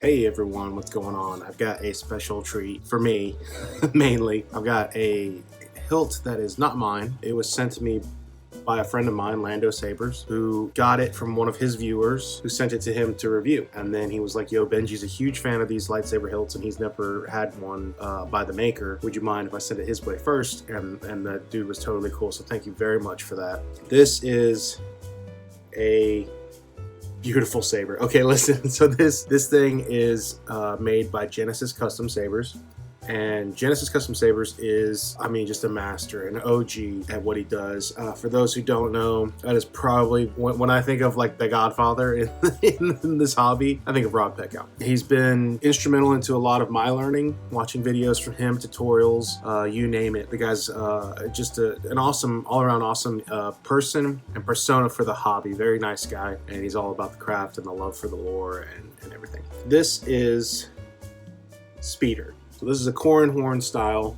Hey everyone, what's going on? I've got a special treat for me, mainly. I've got a hilt that is not mine. It was sent to me by a friend of mine, Lando Sabers, who got it from one of his viewers who sent it to him to review. And then he was like, yo, Benji's a huge fan of these lightsaber hilts and he's never had one by the maker. Would you mind if I sent it his way first? And the dude was totally cool, so thank you very much for that. This is a beautiful saber. Okay, listen, so this thing is made by Genesis Custom Sabers, and Genesis Custom Sabers is, I mean, just a master, an OG at what he does. For those who don't know, that is probably, when I think of like the Godfather in this hobby, I think of Rob Peckout. He's been instrumental into a lot of my learning, watching videos from him, tutorials, you name it. The guy's just an awesome, all-around awesome person and persona for the hobby. Very nice guy, and he's all about the craft and the love for the lore and everything. This is Speeder. So this is a core and horn style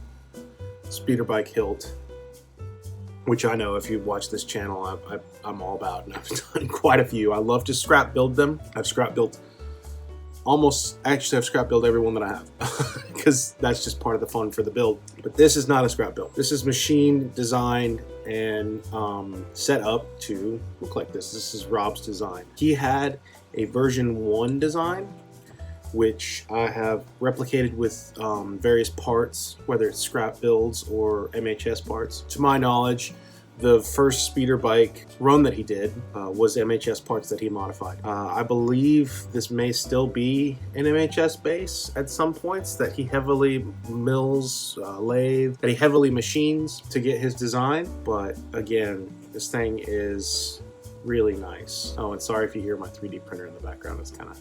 speeder bike hilt, which I know if you watch this channel, I'm all about, and I've done quite a few. I love to scrap build them. I've scrap built I've scrap built every one that I have because that's just part of the fun for the build. But this is not a scrap build. This is machine designed and set up to look like this. This is Rob's design. He had a version 1 design, which I have replicated with various parts, whether it's scrap builds or MHS parts. To my knowledge, the first speeder bike run that he did was MHS parts that he modified. I believe this may still be an MHS base at some points that he heavily mills, lathe, that he heavily machines to get his design. But again, this thing is really nice. Oh, and sorry if you hear my 3D printer in the background. It's kind of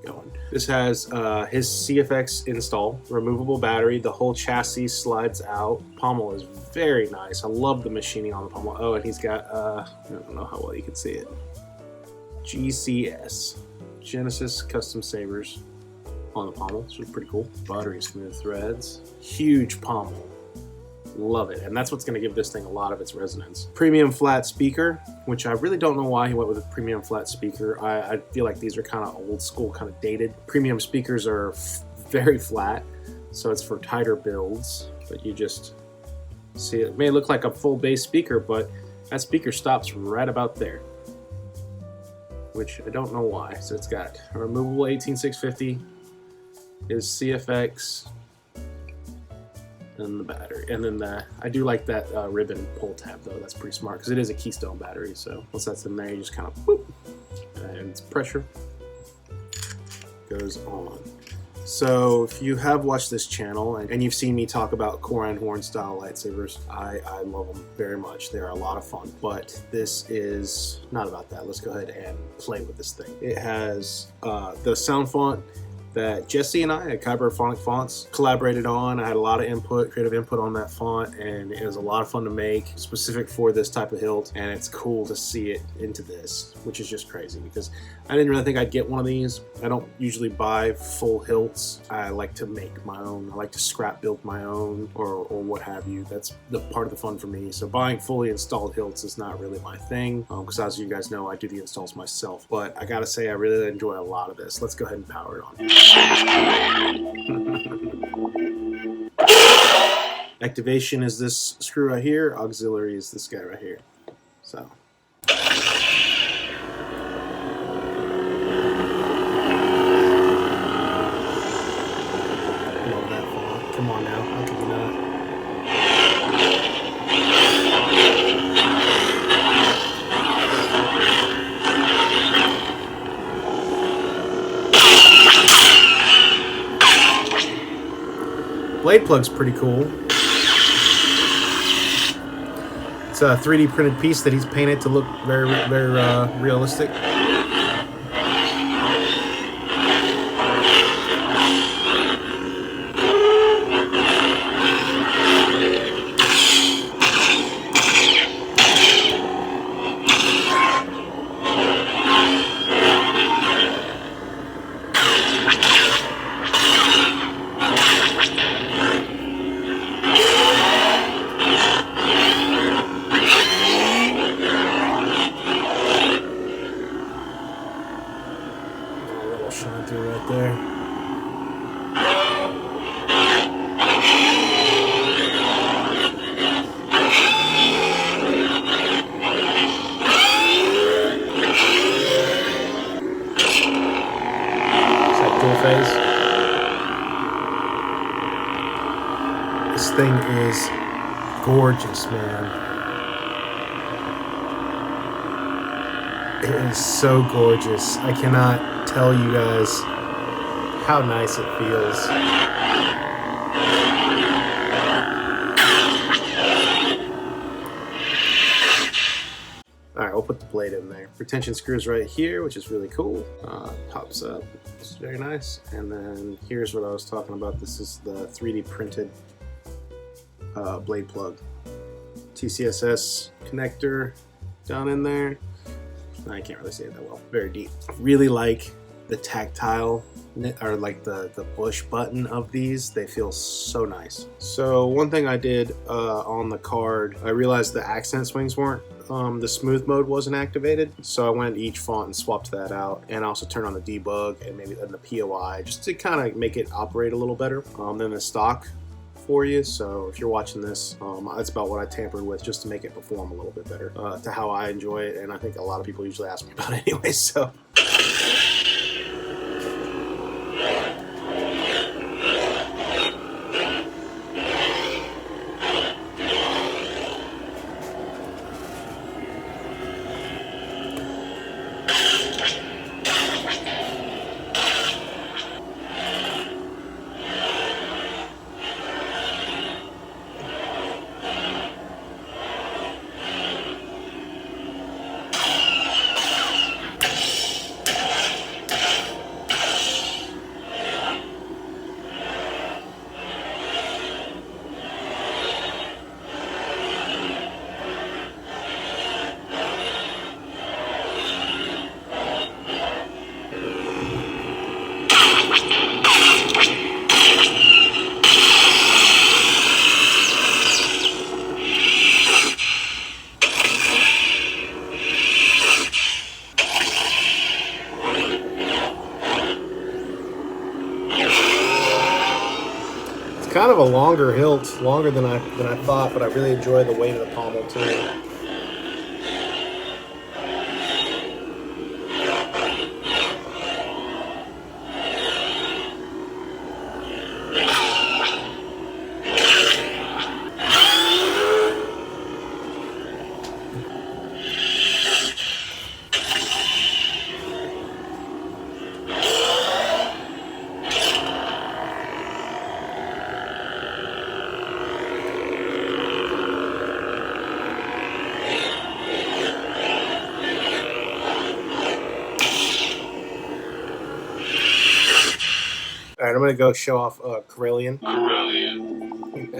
going. This has his CFX install, removable battery, the whole chassis slides out. Pommel is very nice. I love the machining on the pommel. Oh, and he's got, I don't know how well you can see it, GCS, Genesis Custom Sabers on the pommel, which is pretty cool. Buttery smooth threads, huge pommel. Love it, and that's what's going to give this thing a lot of its resonance. Premium flat speaker, which I really don't know why he went with a premium flat speaker. I feel like these are kind of old school, kind of dated. Premium speakers are very flat, so it's for tighter builds, but you just see it may look like a full bass speaker, but that speaker stops right about there, which I don't know why. So it's got a removable 18650, his CFX, and the battery, and then I do like that ribbon pull tab though. That's pretty smart because it is a Keystone battery, so once that's in there you just kind of whoop, and it's pressure goes on. So if you have watched this channel and you've seen me talk about core and horn style lightsabers, I love them very much. They're a lot of fun, but this is not about that. Let's go ahead and play with this thing. It has the sound font that Jesse and I at Kyber Phonic Fonts collaborated on. I had a lot of input, creative input on that font, and it was a lot of fun to make, specific for this type of hilt, and it's cool to see it into this, which is just crazy because I didn't really think I'd get one of these. I don't usually buy full hilts. I like to make my own. I like to scrap build my own or what have you. That's the part of the fun for me. So buying fully installed hilts is not really my thing because as you guys know, I do the installs myself, but I gotta say I really enjoy a lot of this. Let's go ahead and power it on. Activation is this screw right here. Auxiliary is this guy right here. So love that font. Come on now, how could you not? Blade plug's pretty cool. It's a 3D printed piece that he's painted to look very realistic. is gorgeous, man. It is so gorgeous. I cannot tell you guys how nice it feels. Alright, we'll put the blade in there. Retention screws right here, which is really cool. Pops up. It's very nice. And then here's what I was talking about. This is the 3D printed blade plug. TCSS connector down in there. I can't really say it that well. Very deep. Really like the tactile, or like the push button of these. They feel so nice. So one thing I did on the card, I realized the accent swings weren't, the smooth mode wasn't activated. So I went to each font and swapped that out, and also turned on the debug and maybe the POI just to kind of make it operate a little better than the stock for you. So if you're watching this, that's about what I tampered with just to make it perform a little bit better to how I enjoy it, and I think a lot of people usually ask me about it anyway. So kind of a longer hilt, longer than I thought, but I really enjoy the weight of the pommel too. Alright, I'm going to go show off Corellian.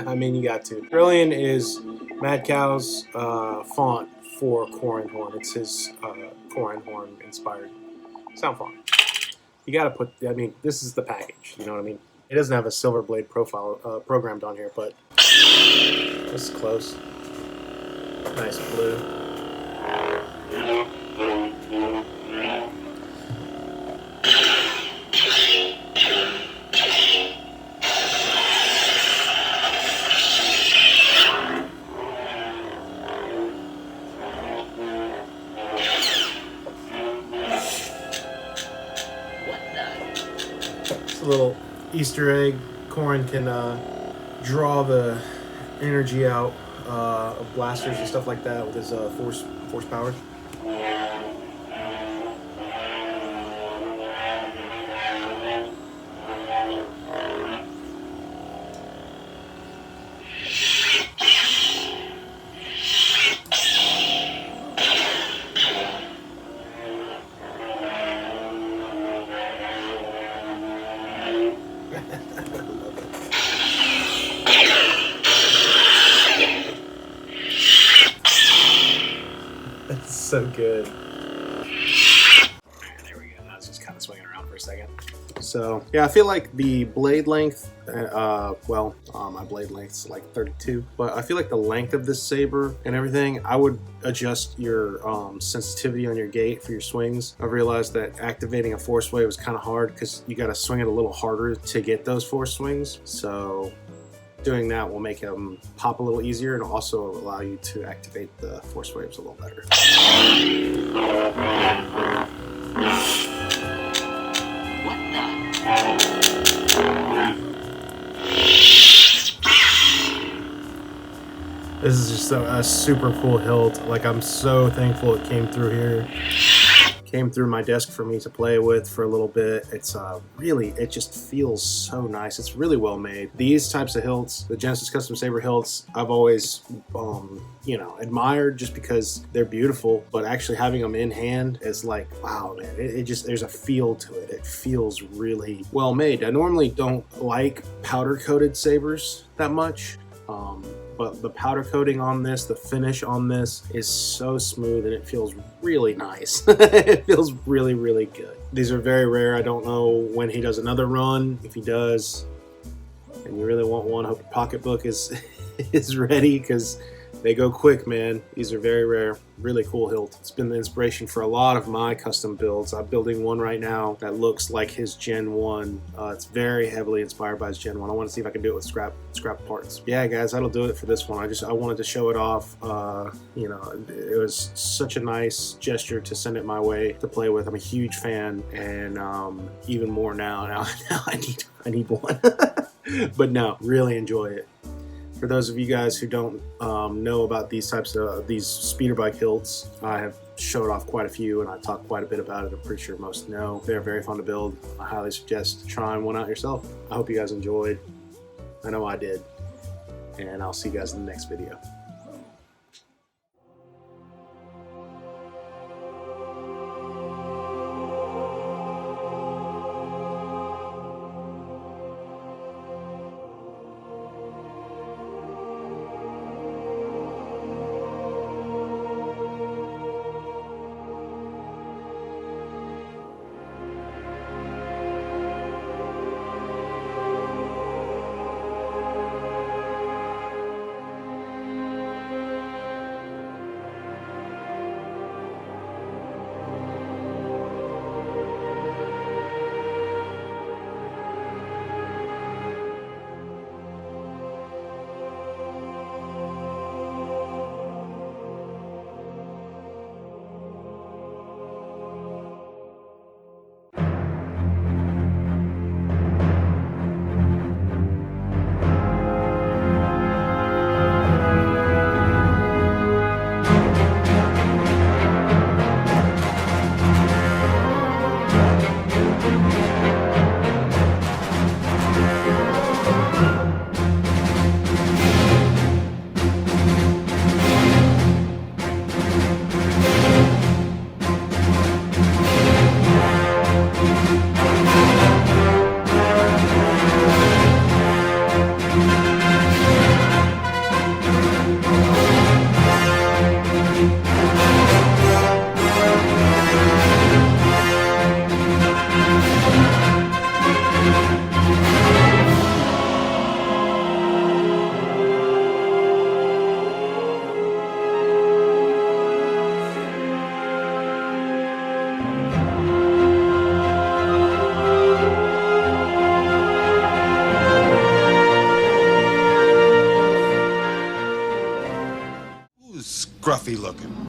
I mean, you got to. Corellian is Mad Cow's font for Corin Horn. It's his Corin Horn inspired sound font. You got to put, I mean, this is the package, you know what I mean? It doesn't have a silver blade profile programmed on here, but this is close. Nice blue. A little Easter egg. Corin can draw the energy out of blasters and stuff like that with his force powers. That's so good. There we go. I was just kind of swinging around for a second. So yeah, I feel like the blade length, my blade length's like 32, but I feel like the length of this saber and everything, I would adjust your sensitivity on your gate for your swings. I've realized that activating a force wave is kind of hard because you got to swing it a little harder to get those force swings. So doing that will make them pop a little easier and also allow you to activate the force waves a little better. This is just a super cool hilt. Like, I'm so thankful it came through here. Came through my desk for me to play with for a little bit. It's really, it just feels so nice. It's really well made. These types of hilts, the Genesis Custom Saber hilts, I've always, you know, admired just because they're beautiful, but actually having them in hand is like, wow, man, it just, there's a feel to it. It feels really well made. I normally don't like powder coated sabers that much. But the powder coating on this, the finish on this is so smooth and it feels really nice. It feels really, really good. These are very rare. I don't know when he does another run. If he does, and you really want one, I hope your pocketbook is is ready, because they go quick, man. These are very rare. Really cool hilt. It's been the inspiration for a lot of my custom builds. I'm building one right now that looks like his Gen 1. It's very heavily inspired by his Gen 1. I want to see if I can do it with scrap parts. Yeah, guys, that'll do it for this one. I wanted to show it off. You know, it was such a nice gesture to send it my way to play with. I'm a huge fan, and even more now. Now I need one. But no, really enjoy it. For those of you guys who don't know about these types of these speeder bike hilts, I have showed off quite a few and I talked quite a bit about it. I'm pretty sure most know. They're very fun to build. I highly suggest trying one out yourself. I hope you guys enjoyed. I know I did. And I'll see you guys in the next video.